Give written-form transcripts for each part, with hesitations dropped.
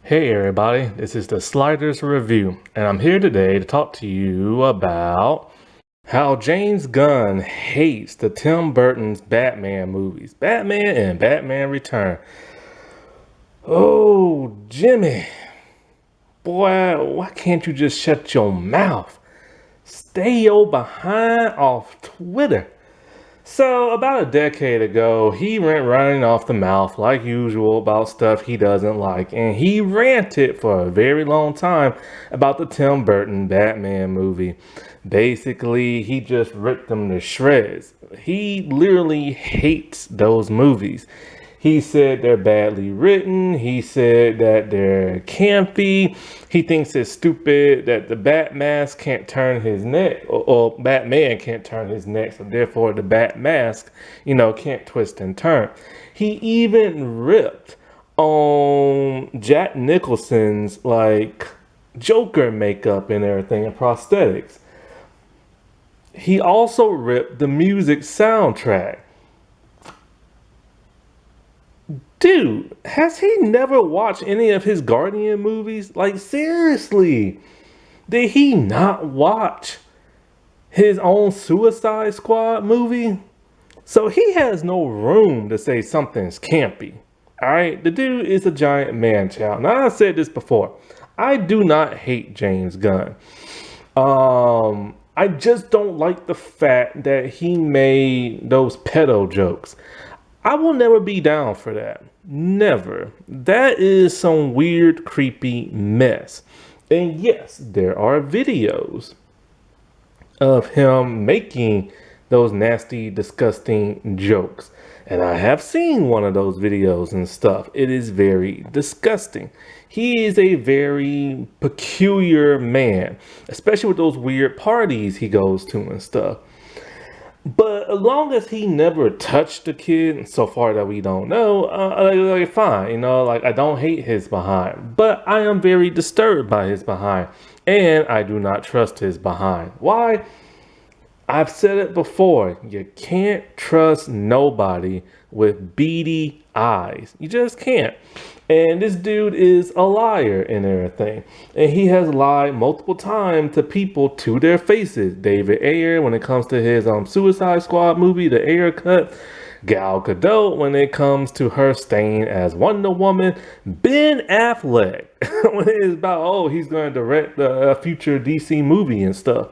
Hey everybody, this is the Sliders Review, and I'm here today to talk to you about how James Gunn hates the Tim Burton's Batman movies, Batman and Batman Return. Oh, Jimmy, boy, why can't you just shut your mouth? Stay your behind off Twitter. So, about a decade ago, he went running off the mouth like usual about stuff he doesn't like, and he ranted for a very long time about the Tim Burton Batman movie. Basically, he just ripped them to shreds. He literally hates those movies. He said they're badly written. He said that they're campy. He thinks it's stupid that the Bat Mask can't turn his neck, or Batman can't turn his neck, so therefore the Bat Mask, can't twist and turn. He even ripped on Jack Nicholson's Joker makeup and everything and prosthetics. He also ripped the music soundtrack. Dude, has he never watched any of his Guardian movies? Like, seriously, did he not watch his own Suicide Squad movie? So he has no room to say something's campy. All right, the dude is a giant man child. Now, I've said this before. I do not hate James Gunn. I just don't like the fact that he made those pedo jokes. I will never be down for that. Never. That is some weird, creepy mess. And yes, there are videos of him making those nasty, disgusting jokes. And I have seen one of those videos and stuff. It is very disgusting. He is a very peculiar man, especially with those weird parties he goes to and stuff. But as long as he never touched the kid, so far that we don't know, fine. I don't hate his behind. But I am very disturbed by his behind. And I do not trust his behind. Why? I've said it before. You can't trust nobody with beady eyes. You just can't. And this dude is a liar and everything. And he has lied multiple times to people to their faces. David Ayer, when it comes to his Suicide Squad movie, the Ayer cut. Gal Gadot, when it comes to her staying as Wonder Woman. Ben Affleck, when it's about, he's going to direct the future DC movie and stuff.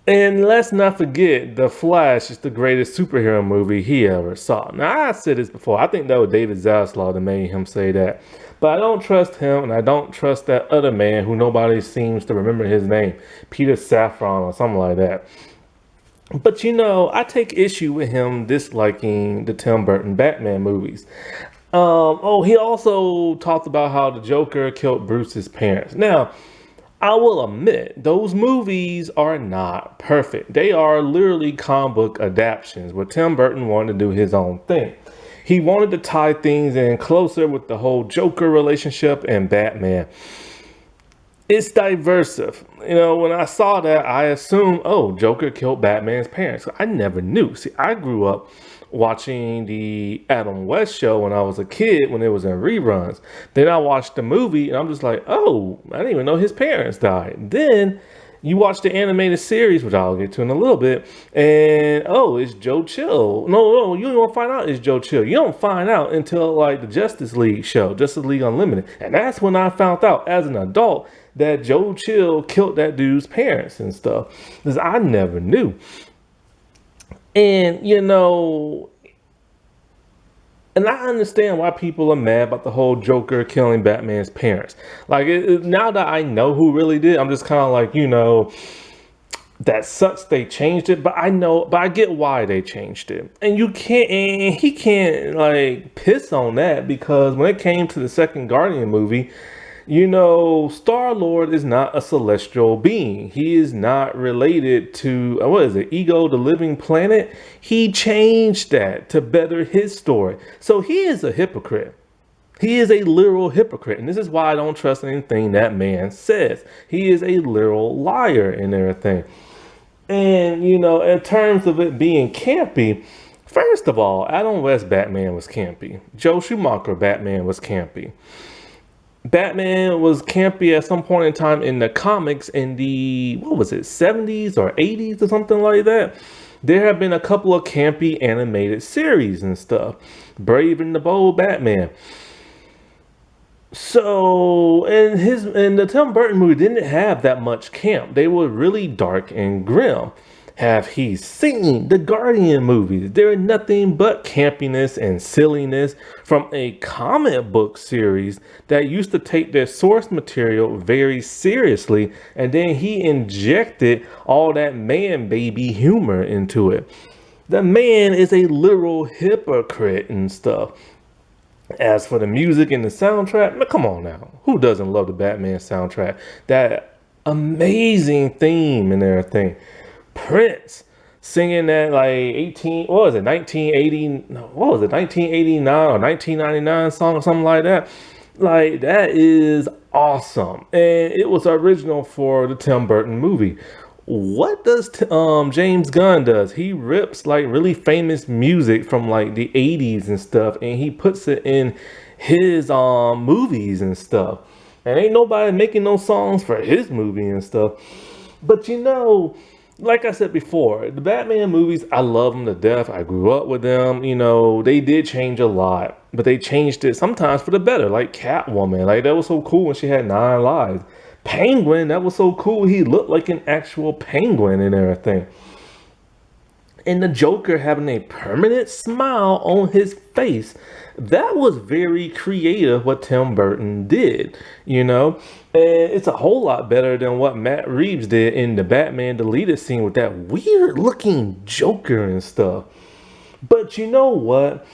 And let's not forget, The Flash is the greatest superhero movie he ever saw. Now, I said this before. I think that was David Zaslav that made him say that. But I don't trust him, and I don't trust that other man who nobody seems to remember his name. Peter Safran or something like that. But, I take issue with him disliking the Tim Burton Batman movies. He also talked about how the Joker killed Bruce's parents. Now, I will admit, those movies are not perfect. They are literally comic book adaptations where Tim Burton wanted to do his own thing. He wanted to tie things in closer with the whole Joker relationship and Batman. It's diversive. When I saw that, I assumed, Joker killed Batman's parents. I never knew. See, I grew up watching the Adam West show when I was a kid, when it was in reruns. Then I watched the movie and I'm just like, I didn't even know his parents died. Then you watch the animated series, which I'll get to in a little bit, and it's Joe Chill. No, you don't find out it's Joe Chill. You don't find out until the Justice League show, Justice League Unlimited. And that's when I found out as an adult that Joe Chill killed that dude's parents and stuff. Because I never knew. And, and I understand why people are mad about the whole Joker killing Batman's parents. Now that I know who really did, I'm just kind of that sucks they changed it. But I get why they changed it. And he can't piss on that, because when it came to the second Guardian movie, Star-Lord is not a celestial being. He is not related to, Ego, the Living Planet? He changed that to better his story. So he is a hypocrite. He is a literal hypocrite. And this is why I don't trust anything that man says. He is a literal liar and everything. And, in terms of it being campy, first of all, Adam West Batman was campy. Joe Schumacher Batman was campy. Batman was campy at some point in time in the comics in the, what was it, 70s or 80s or something like that. There have been a couple of campy animated series and stuff. Brave and the Bold Batman. So, in the Tim Burton movie didn't have that much camp. They were really dark and grim. Have he seen the Guardian movies? They're nothing but campiness and silliness from a comic book series that used to take their source material very seriously, and then he injected all that man baby humor into it. The man is a literal hypocrite and stuff. As for the music and the soundtrack, man, come on now. Who doesn't love the Batman soundtrack? That amazing theme and everything. Prince singing that like 18, what was it, 1980, no, what was it, 1989 or 1999 song or something like that. Like, that is awesome. And it was original for the Tim Burton movie. What does James Gunn does? He rips like really famous music from like the 80s and stuff, and he puts it in his movies and stuff. And ain't nobody making no songs for his movie and stuff. But like I said before, the Batman movies, I love them to death. I grew up with them. They did change a lot, but they changed it sometimes for the better. Like Catwoman, like that was so cool when she had 9 lives. Penguin, that was so cool. He looked like an actual penguin and everything. And the Joker having a permanent smile on his face. That was very creative what Tim Burton did, And it's a whole lot better than what Matt Reeves did in the Batman deleted scene with that weird looking Joker and stuff. But you know what?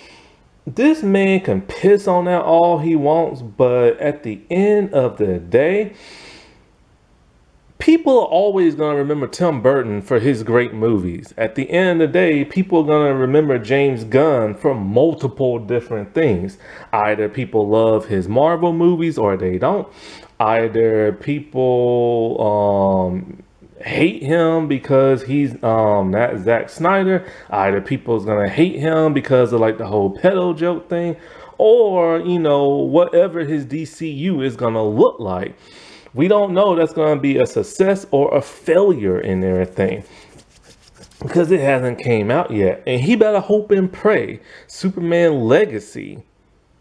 This man can piss on that all he wants, but at the end of the day, people are always going to remember Tim Burton for his great movies. At the end of the day, people are going to remember James Gunn for multiple different things. Either people love his Marvel movies or they don't. Either people hate him because he's not Zack Snyder. Either people's going to hate him because of like the whole pedo joke thing. Or, whatever his DCU is going to look like. We don't know that's going to be a success or a failure in everything because it hasn't came out yet. And he better hope and pray Superman Legacy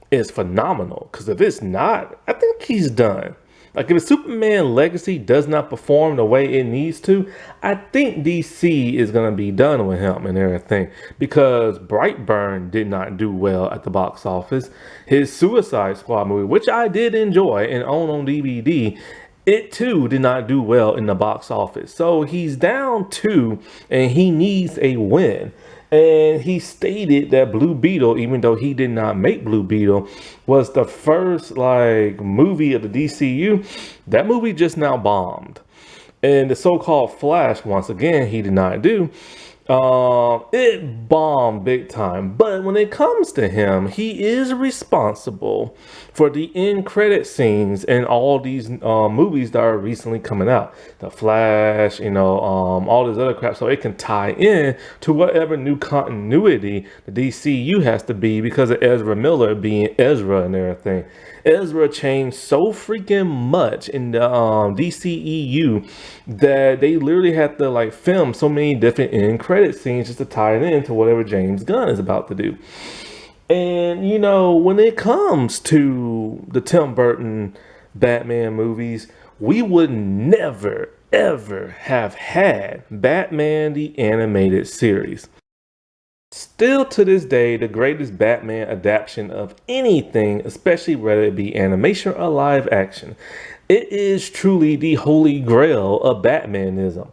is phenomenal, because if it's not, I think he's done. Like, if Superman Legacy does not perform the way it needs to, I think DC is going to be done with him and everything, because Brightburn did not do well at the box office. His Suicide Squad movie, which I did enjoy and own on DVD, it too did not do well in the box office. So he's down 2 and he needs a win. And he stated that Blue Beetle, even though he did not make Blue Beetle, was the first like movie of the DCU. That movie just now bombed. And the so-called Flash, once again, he did not do. It bombed big time. But when it comes to him, he is responsible for the end credit scenes in all these movies that are recently coming out. The Flash, all this other crap, so it can tie in to whatever new continuity the DCU has to be because of Ezra Miller being Ezra and everything. Ezra changed so freaking much in the DCEU that they literally had to like film so many different end credit scenes just to tie it into whatever James Gunn is about to do. And when it comes to the Tim Burton Batman movies, we would never ever have had Batman the Animated Series. Still to this day, the greatest Batman adaptation of anything, especially whether it be animation or live action. It is truly the holy grail of Batmanism.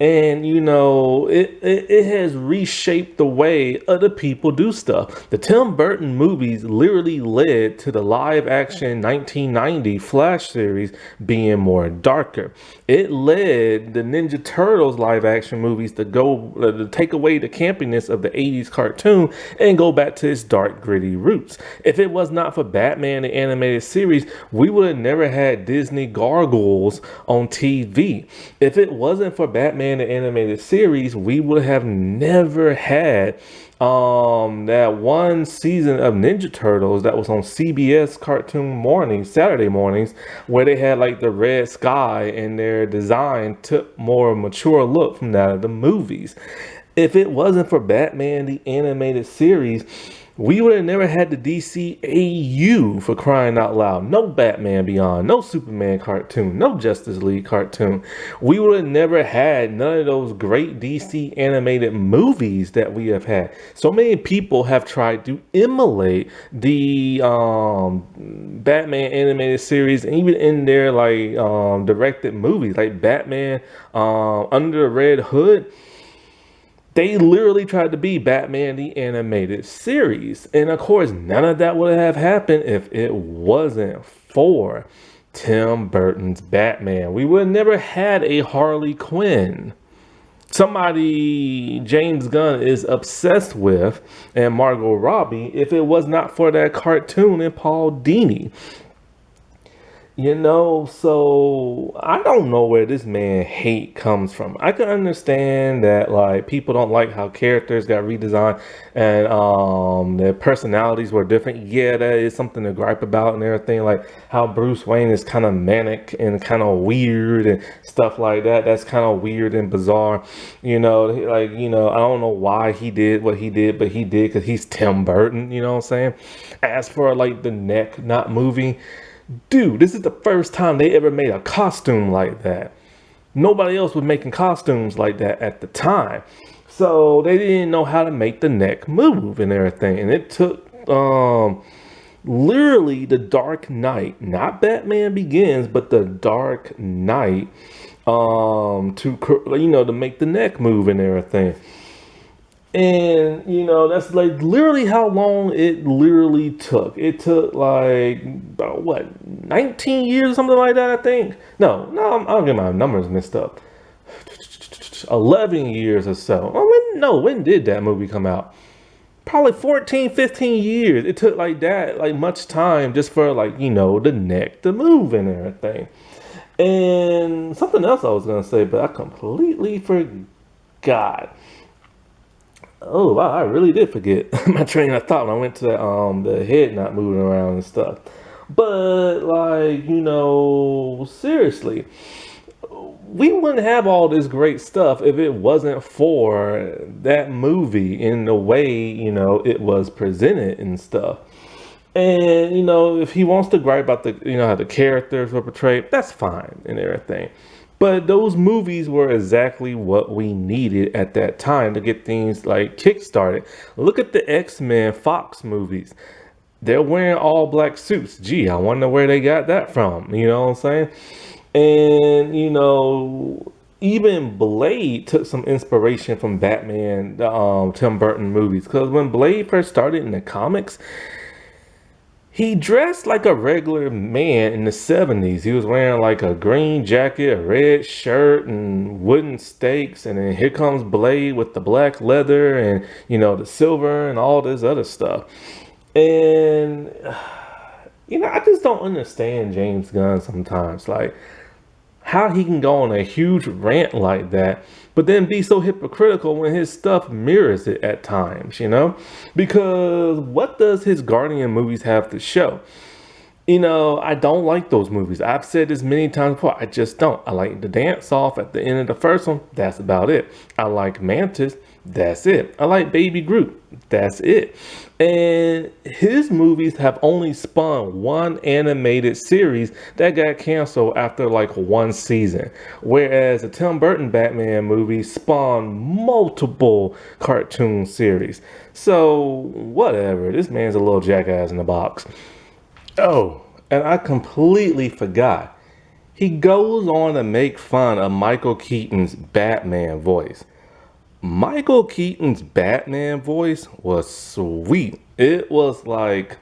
And it has reshaped the way other people do stuff. The Tim Burton movies literally led to the live action 1990 Flash series being more darker. It led the Ninja Turtles live action movies to take away the campiness of the 80s cartoon and go back to its dark, gritty roots. If it was not for Batman the Animated Series, we would have never had Disney Gargoyles on TV. If it wasn't for Batman Batman the Animated Series, we would have never had that one season of Ninja Turtles that was on CBS cartoon mornings, Saturday mornings, where they had like the red sky and their design took more mature look from that of the movies. If it wasn't for Batman the Animated Series, we would have never had the DCAU, for crying out loud. No Batman Beyond, no Superman cartoon, no Justice League cartoon. We would have never had none of those great DC animated movies that we have had. So many people have tried to emulate the Batman animated series, and even in their like directed movies, like Batman Under the Red Hood. They literally tried to be Batman the Animated Series. And of course, none of that would have happened if it wasn't for Tim Burton's Batman. We would have never had a Harley Quinn. Somebody James Gunn is obsessed with, and Margot Robbie, if it was not for that cartoon and Paul Dini. So I don't know where this man hate comes from. I can understand that like people don't like how characters got redesigned and their personalities were different. Yeah, that is something to gripe about and everything. Like how Bruce Wayne is kind of manic and kind of weird and stuff like that. That's kind of weird and bizarre. I don't know why he did what he did, but he did because he's Tim Burton. You know what I'm saying? As for like the neck not moving. Dude, this is the first time they ever made a costume like that. Nobody else was making costumes like that at the time. So they didn't know how to make the neck move and everything. And it took literally the Dark Knight, not Batman Begins, but the Dark Knight to make the neck move and everything. And, that's like literally how long it literally took. It took like, about what, 19 years or something like that, I think? No, I'll get my numbers mixed up. 11 years or so. When did that movie come out? Probably 14, 15 years. It took like that, like much time just for like, the neck to move and everything. And something else I was going to say, but I completely forgot. Oh wow, I really did forget my train of thought when I went to the head not moving around and stuff. But like, seriously, we wouldn't have all this great stuff if it wasn't for that movie in the way, it was presented and stuff. And if he wants to gripe about the how the characters were portrayed, that's fine and everything. But those movies were exactly what we needed at that time to get things like kickstarted. Look at the X-Men Fox movies. They're wearing all black suits. Gee, I wonder where they got that from. You know what I'm saying? And, even Blade took some inspiration from Batman, Tim Burton movies. Because when Blade first started in the comics, he dressed like a regular man in the 70s. He was wearing like a green jacket, a red shirt, and wooden stakes. And then here comes Blade with the black leather and, the silver and all this other stuff. And, I just don't understand James Gunn sometimes. Like, how he can go on a huge rant like that, but then be so hypocritical when his stuff mirrors it at times, Because what does his Guardian movies have to show? I don't like those movies. I've said this many times before. I just don't. I like the dance off at the end of the first one. That's about it. I like Mantis. That's it. I like Baby Groot. That's it. And his movies have only spun one animated series that got canceled after like one season. Whereas the Tim Burton Batman movie spawned multiple cartoon series. So whatever. This man's a little jackass in the box. Oh, and I completely forgot. He goes on to make fun of Michael Keaton's Batman voice. Michael Keaton's Batman voice was sweet. It was like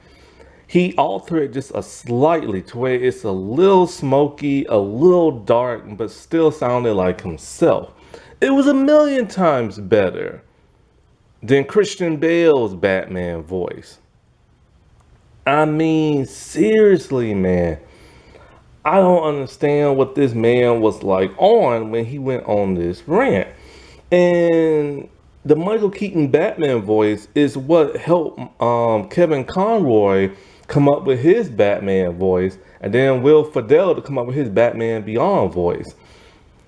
he altered it just a slightly to where it's a little smoky, a little dark, but still sounded like himself. It was a million times better than Christian Bale's Batman voice. I mean, seriously, man. I don't understand what this man was like on when he went on this rant. And the Michael Keaton Batman voice is what helped Kevin Conroy come up with his Batman voice, and then Will Friedle to come up with his Batman Beyond voice.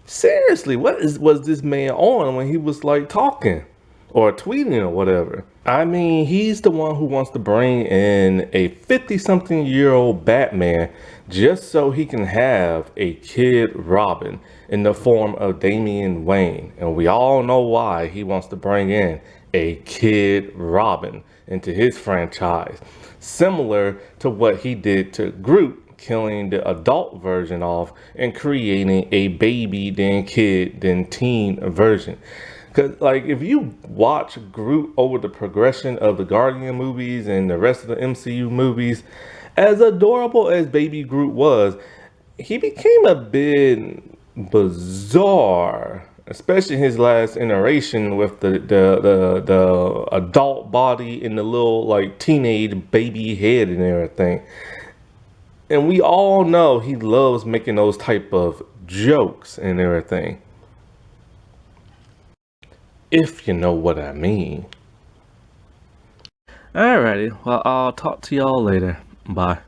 Seriously, was this man on when he was like talking or tweeting or whatever? I mean, he's the one who wants to bring in a 50-something-year-old Batman just so he can have a kid Robin in the form of Damian Wayne. And we all know why he wants to bring in a kid Robin into his franchise. Similar to what he did to Groot, killing the adult version off and creating a baby, then kid, then teen version. Because, like, if you watch Groot over the progression of the Guardian movies and the rest of the MCU movies, as adorable as Baby Groot was, he became a bit bizarre, especially his last iteration with the adult body and the little like teenage baby head and everything. And we all know he loves making those type of jokes and everything, if you know what I mean. Alrighty, well, I'll talk to y'all later. Bye.